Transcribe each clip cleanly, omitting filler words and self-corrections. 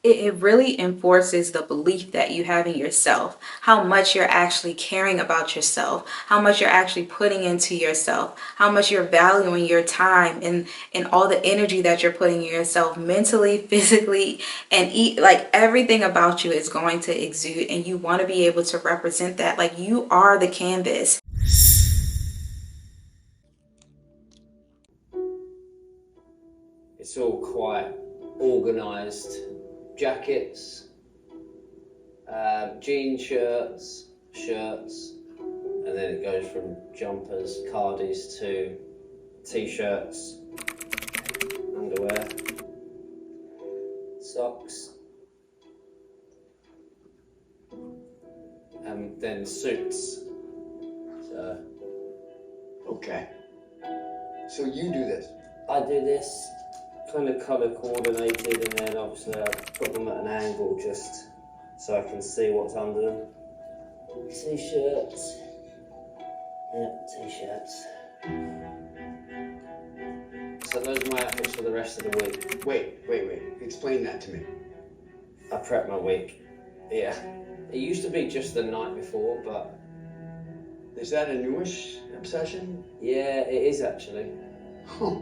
it really enforces the belief that you have in yourself, how much you're actually caring about yourself, how much you're actually putting into yourself, how much you're valuing your time and all the energy that you're putting in yourself mentally, physically, and like everything about you is going to exude, and you want to be able to represent that. Like, you are the canvas. It's all quite organized. Jackets, jean shirts, and then it goes from jumpers, cardies to t-shirts, underwear, socks, and then suits. So, okay. So you do this? I do this kind of colour coordinated, and then obviously I put them at an angle just so I can see what's under them. T-shirts. Yep, t-shirts. So those are my outfits for the rest of the week. Wait. Explain that to me. I prep my week. Yeah. It used to be just the night before, but... Is that a newish obsession? Yeah, it is actually. Huh.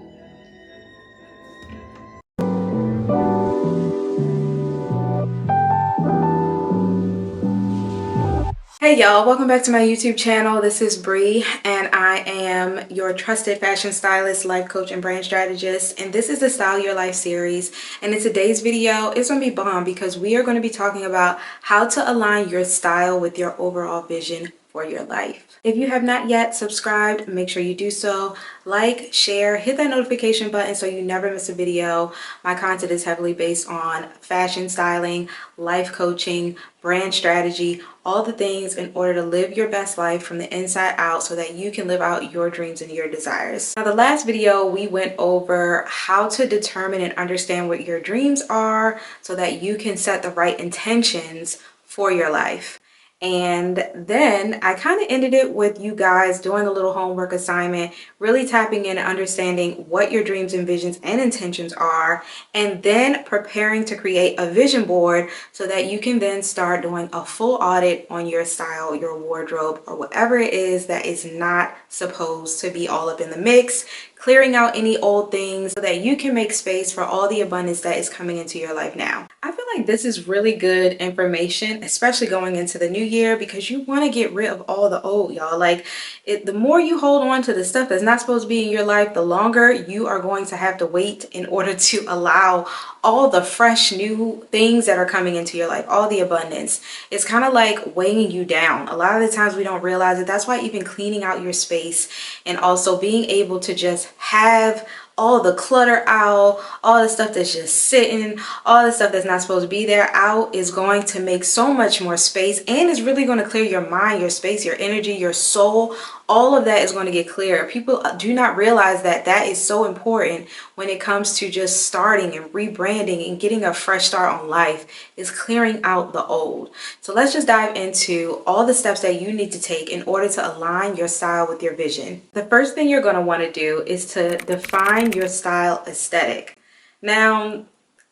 Hey y'all, welcome back to my YouTube channel. This is Bree, and I am your trusted fashion stylist, life coach, and brand strategist. And this is the Style Your Life series. And in today's video, it's going to be bomb because we are going to be talking about how to align your style with your overall vision for your life. If you have not yet subscribed, make sure you do so. Like, share, hit that notification button so you never miss a video. My content is heavily based on fashion styling, life coaching, brand strategy, all the things in order to live your best life from the inside out so that you can live out your dreams and your desires. Now, the last video, we went over how to determine and understand what your dreams are so that you can set the right intentions for your life. And then I kind of ended it with you guys doing a little homework assignment, really tapping in and understanding what your dreams and visions and intentions are, and then preparing to create a vision board so that you can then start doing a full audit on your style, your wardrobe, or whatever it is that is not supposed to be all up in the mix, clearing out any old things so that you can make space for all the abundance that is coming into your life now. I feel like this is really good information, especially going into the new year, because you want to get rid of all the old, y'all. Like, the more you hold on to the stuff that's not supposed to be in your life, the longer you are going to have to wait in order to allow all the fresh new things that are coming into your life, all the abundance. It's kind of like weighing you down. A lot of the times we don't realize it. That's why even cleaning out your space and also being able to just have all the clutter out, all the stuff that's just sitting, all the stuff that's not supposed to be there out is going to make so much more space, and it's really going to clear your mind, your space, your energy, your soul. All of that is going to get clearer. People do not realize that that is so important when it comes to just starting and rebranding and getting a fresh start on life, is clearing out the old. So let's just dive into all the steps that you need to take in order to align your style with your vision. The first thing you're going to want to do is to define your style aesthetic. Now,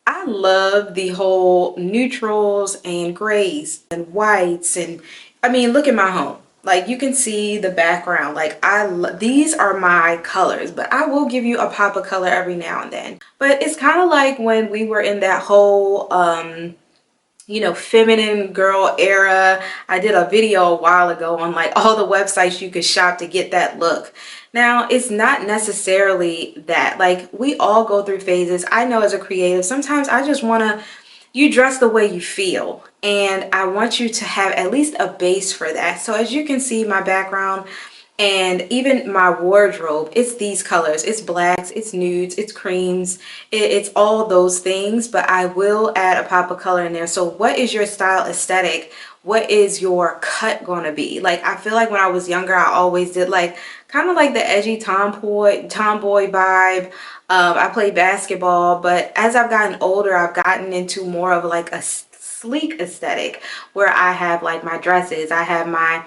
I love the whole neutrals and grays and whites, and I mean, look at my home. Like, you can see the background. Like, these are my colors, but I will give you a pop of color every now and then. But it's kind of like when we were in that whole feminine girl era. I did a video a while ago on like all the websites you could shop to get that look. Now, it's not necessarily that. Like, we all go through phases. I know as a creative, sometimes I just want to, you dress the way you feel, and I want you to have at least a base for that. So as you can see, my background and even my wardrobe, it's these colors. It's blacks, it's nudes, it's creams, it's all those things, but I will add a pop of color in there. So what is your style aesthetic? What is your cut going to be? Like, I feel like when I was younger, I always did like kind of like the edgy tomboy vibe. I played basketball, but as I've gotten older, I've gotten into more of like a sleek aesthetic where I have like my dresses, I have my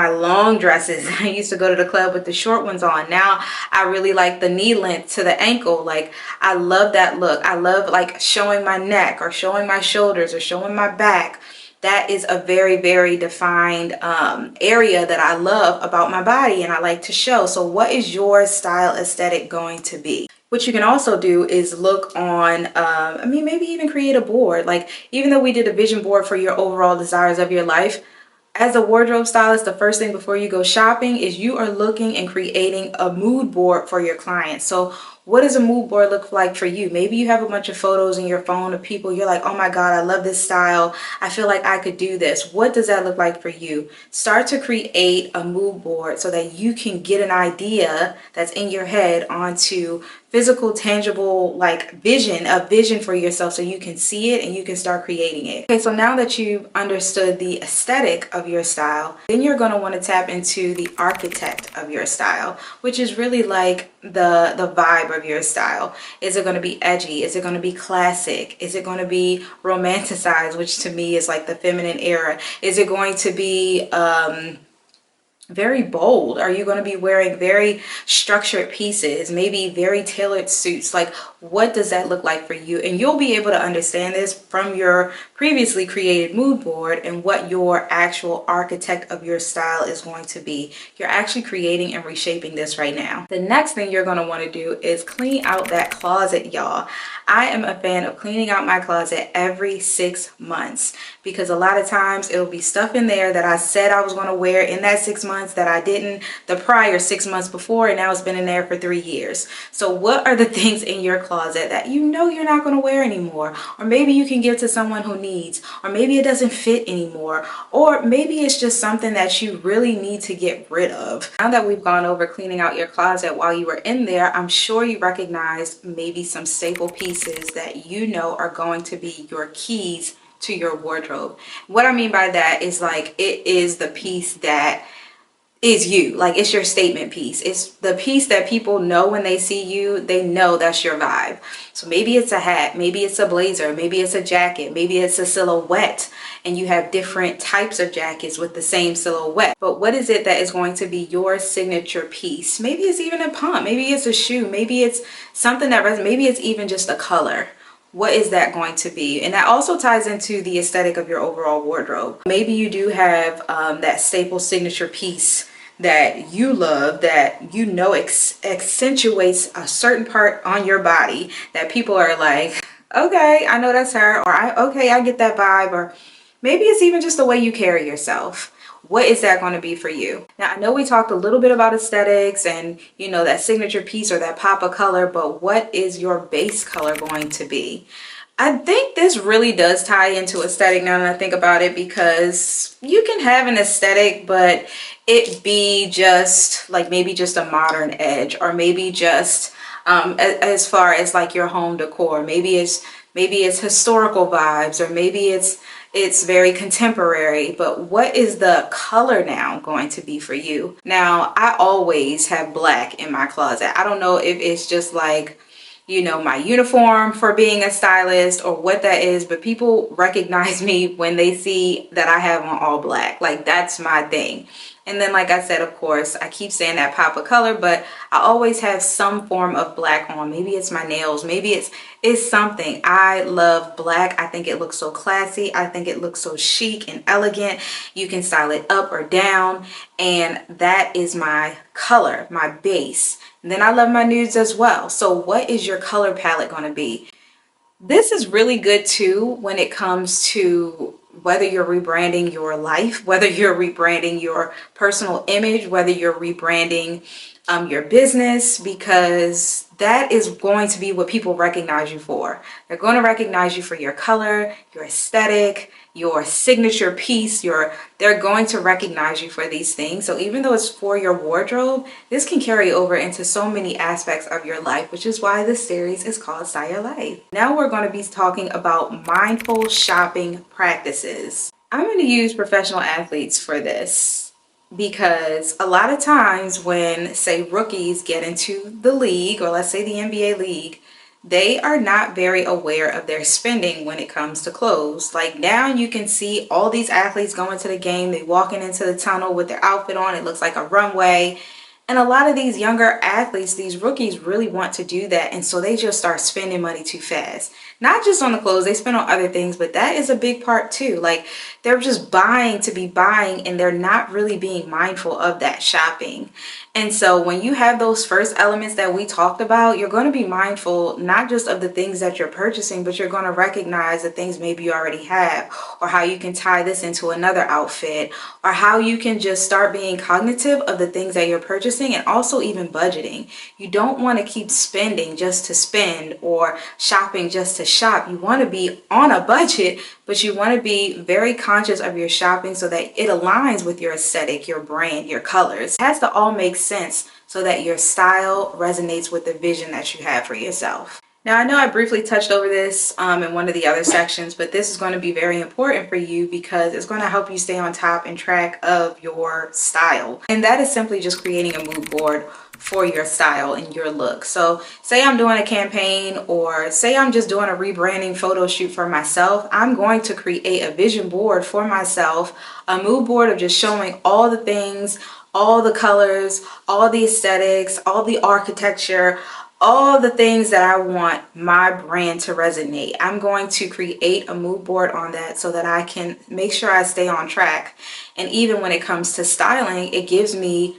long dresses. I used to go to the club with the short ones on. Now I really like the knee length to the ankle. Like, I love that look. I love like showing my neck or showing my shoulders or showing my back. That is a very, very defined area that I love about my body and I like to show. So what is your style aesthetic going to be? What you can also do is look on, I mean, maybe even create a board. Like, even though we did a vision board for your overall desires of your life, as a wardrobe stylist, the first thing before you go shopping is you are looking and creating a mood board for your clients. So what does a mood board look like for you? Maybe you have a bunch of photos in your phone of people you're like, oh my God, I love this style. I feel like I could do this. What does that look like for you? Start to create a mood board so that you can get an idea that's in your head onto physical, tangible, like a vision for yourself so you can see it and you can start creating it. Okay, so now that you've understood the aesthetic of your style, then you're going to want to tap into the architect of your style, which is really like the vibe of your style. Is it going to be edgy? Is it going to be classic? Is it going to be romanticized, which to me is like the feminine era? Is it going to be very bold? Are you going to be wearing very structured pieces, maybe very tailored suits? Like, what does that look like for you? And you'll be able to understand this from your previously created mood board and what your actual architect of your style is going to be. You're actually creating and reshaping this right now. The next thing you're going to want to do is clean out that closet, y'all. I am a fan of cleaning out my closet every 6 months because a lot of times it'll be stuff in there that I said I was going to wear in that 6 months that I didn't the prior 6 months before, and now it's been in there for 3 years. So what are the things in your closet that you know you're not going to wear anymore? Or maybe you can give to someone who needs, or maybe it doesn't fit anymore, or maybe it's just something that you really need to get rid of. Now that we've gone over cleaning out your closet while you were in there, I'm sure you recognized maybe some staple pieces that you know are going to be your keys to your wardrobe. What I mean by that is, like, it is the piece that is you. Like, it's your statement piece. It's the piece that people know when they see you, they know that's your vibe. So maybe it's a hat, maybe it's a blazer, maybe it's a jacket, maybe it's a silhouette, and you have different types of jackets with the same silhouette. But what is it that is going to be your signature piece? Maybe it's even a pump, maybe it's a shoe, maybe it's something that resonates, maybe it's even just a color. What is that going to be? And that also ties into the aesthetic of your overall wardrobe. Maybe you do have that staple signature piece that you love, that you know accentuates a certain part on your body that people are like, okay, I know that's her, or okay, I get that vibe. Or maybe it's even just the way you carry yourself. What is that going to be for you? Now, I know we talked a little bit about aesthetics and, you know, that signature piece or that pop of color, but what is your base color going to be? I think this really does tie into aesthetic now that I think about it, because you can have an aesthetic, but it be just like maybe just a modern edge, or maybe just as far as like your home decor, maybe it's historical vibes, or maybe it's very contemporary. But what is the color now going to be for you? Now, I always have black in my closet. I don't know if it's just like, you know, my uniform for being a stylist or what that is, but people recognize me when they see that I have on all black. Like, that's my thing. And then, like I said, of course, I keep saying that pop of color, but I always have some form of black on. Maybe it's my nails, maybe it's something. I love black. I think it looks so classy. I think it looks so chic and elegant. You can style it up or down, and that is my color, my base. And then I love my nudes as well. So what is your color palette going to be? This is really good too when it comes to whether you're rebranding your life, whether you're rebranding your personal image, whether you're rebranding your business, because that is going to be what people recognize you for. They're going to recognize you for your color, your aesthetic, your signature piece. They're going to recognize you for these things. So even though it's for your wardrobe, this can carry over into so many aspects of your life, which is why this series is called Style Your Life. Now we're going to be talking about mindful shopping practices. I'm going to use professional athletes for this, because a lot of times when, say, rookies get into the league, or let's say the NBA league, they are not very aware of their spending when it comes to clothes. Like now you can see all these athletes going to the game, they walking into the tunnel with their outfit on, it looks like a runway. And a lot of these younger athletes, these rookies, really want to do that. And so they just start spending money too fast. Not just on the clothes, they spend on other things, but that is a big part too. Like they're just buying to be buying and they're not really being mindful of that shopping. And so when you have those first elements that we talked about, you're going to be mindful not just of the things that you're purchasing, but you're going to recognize the things maybe you already have, or how you can tie this into another outfit, or how you can just start being cognitive of the things that you're purchasing, and also even budgeting. You don't want to keep spending just to spend or shopping just to shop. You want to be on a budget, but you want to be very conscious of your shopping so that it aligns with your aesthetic, your brand, your colors. It has to all make sense so that your style resonates with the vision that you have for yourself. Now, I know I briefly touched over this in one of the other sections, but this is going to be very important for you because it's going to help you stay on top and track of your style. And that is simply just creating a mood board for your style and your look. So say I'm doing a campaign, or say I'm just doing a rebranding photo shoot for myself, I'm going to create a vision board for myself, a mood board of just showing all the things, all the colors, all the aesthetics, all the architecture, all the things that I want my brand to resonate. I'm going to create a mood board on that so that I can make sure I stay on track. And even when it comes to styling, it gives me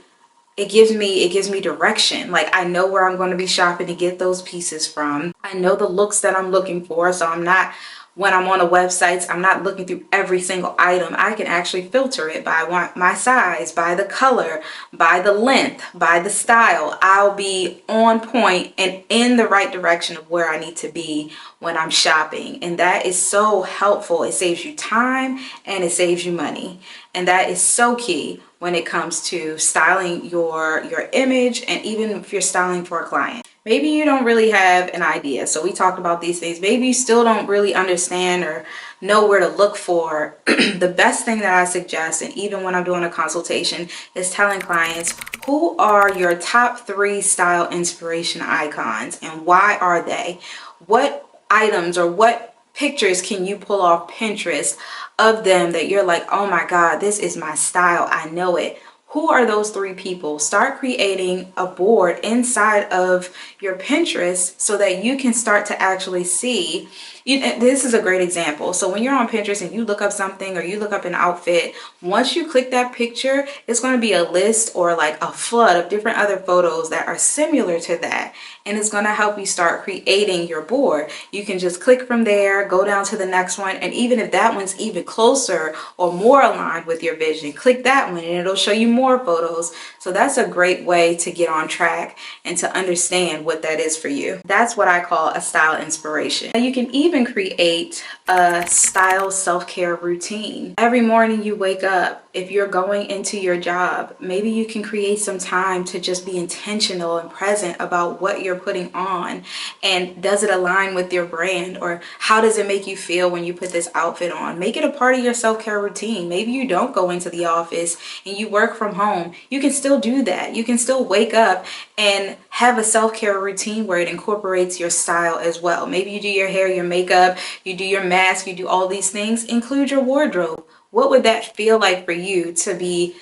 direction. Like I know where I'm going to be shopping to get those pieces from. I know the looks that I'm looking for, so I'm not, when I'm on the websites, I'm not looking through every single item. I can actually filter it by my size, by the color, by the length, by the style. I'll be on point and in the right direction of where I need to be when I'm shopping. And that is so helpful. It saves you time and it saves you money. And that is so key when it comes to styling your image, and even if you're styling for a client. Maybe you don't really have an idea. So we talked about these things. Maybe you still don't really understand or know where to look for. The best thing that I suggest, and even when I'm doing a consultation, is telling clients, who are your top 3 style inspiration icons and why are they? What items or what pictures can you pull off Pinterest of them that you're like, oh my God, this is my style, I know it? Who are those 3 people? Start creating a board inside of your Pinterest so that you can start to actually see. This is a great example. So when you're on Pinterest and you look up something or you look up an outfit, once you click that picture, it's going to be a list or like a flood of different other photos that are similar to that. And it's going to help you start creating your board. You can just click from there, go down to the next one. And even if that one's even closer or more aligned with your vision, click that one and it'll show you more photos. So that's a great way to get on track and to understand what that is for you. That's what I call a style inspiration. You can even create a style self-care routine. Every morning you wake up, if you're going into your job, maybe you can create some time to just be intentional and present about what you're putting on, and does it align with your brand, or how does it make you feel when you put this outfit on? Make it a part of your self-care routine. Maybe you don't go into the office and you work from home. You can still do that. You can still wake up and have a self-care routine where it incorporates your style as well. Maybe you do your hair, your makeup, you do your mask, you do all these things. Include your wardrobe. What would that feel like for you to be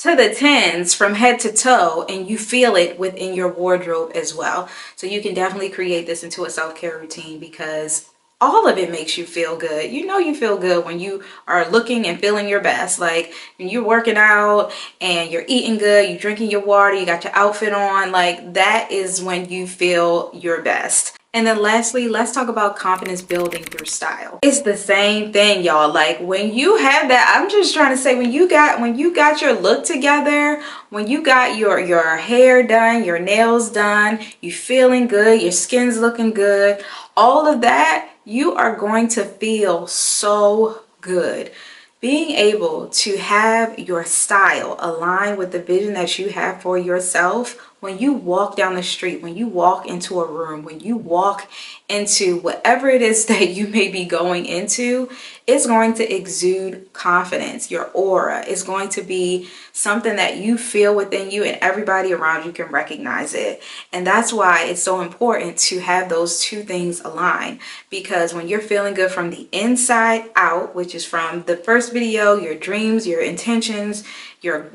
to the tens from head to toe, and you feel it within your wardrobe as well? So you can definitely create this into a self-care routine, because all of it makes you feel good. You know you feel good when you are looking and feeling your best. Like when you're working out and you're eating good, you're drinking your water, you got your outfit on, like that is when you feel your best. And then lastly, let's talk about confidence building through style. It's the same thing, y'all. Like when you have that, I'm just trying to say, when you got your look together, when you got your hair done, your nails done, you feeling good, your skin's looking good, all of that, you are going to feel so good. Being able to have your style align with the vision that you have for yourself when you walk down the street, when you walk into a room, when you walk into whatever it is that you may be going into, it's going to exude confidence. Your aura is going to be something that you feel within you, and everybody around you can recognize it. And that's why it's so important to have those two things align, because when you're feeling good from the inside out, which is from the first video, your dreams, your intentions, your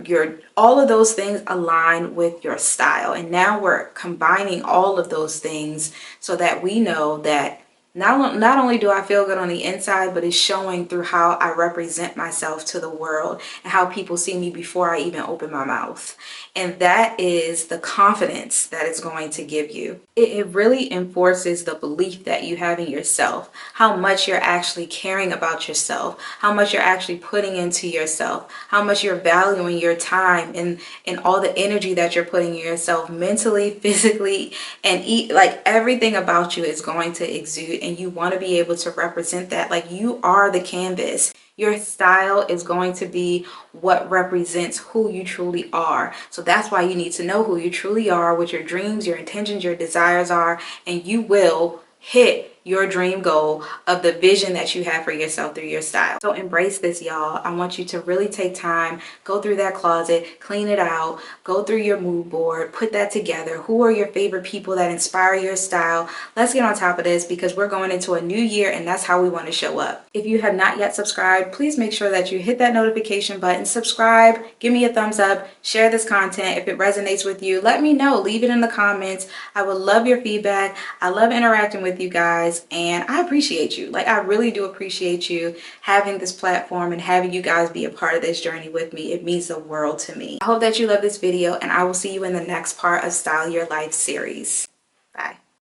all of those things align with your style. And now we're combining all of those things so that we know that not only do I feel good on the inside, but it's showing through how I represent myself to the world and how people see me before I even open my mouth. And that is the confidence that it's going to give you. It really enforces the belief that you have in yourself, how much you're actually caring about yourself, how much you're actually putting into yourself, how much you're valuing your time and all the energy that you're putting in yourself mentally, physically, and like everything about you is going to exude, and you want to be able to represent that. Like, you are the canvas. Your style is going to be what represents who you truly are. So that's why you need to know who you truly are, what your dreams, your intentions, your desires are, and you will hit your dream goal of the vision that you have for yourself through your style. So embrace this, y'all. I want you to really take time, go through that closet, clean it out, go through your mood board, put that together. Who are your favorite people that inspire your style? Let's get on top of this, because we're going into a new year and that's how we want to show up. If you have not yet subscribed, please make sure that you hit that notification button, subscribe, give me a thumbs up, share this content. If it resonates with you, let me know, leave it in the comments. I would love your feedback. I love interacting with you guys, and I appreciate you. Like, I really do appreciate you having this platform and having you guys be a part of this journey with me. It means the world to me. I hope that you love this video, and I will see you in the next part of Style Your Life series. Bye.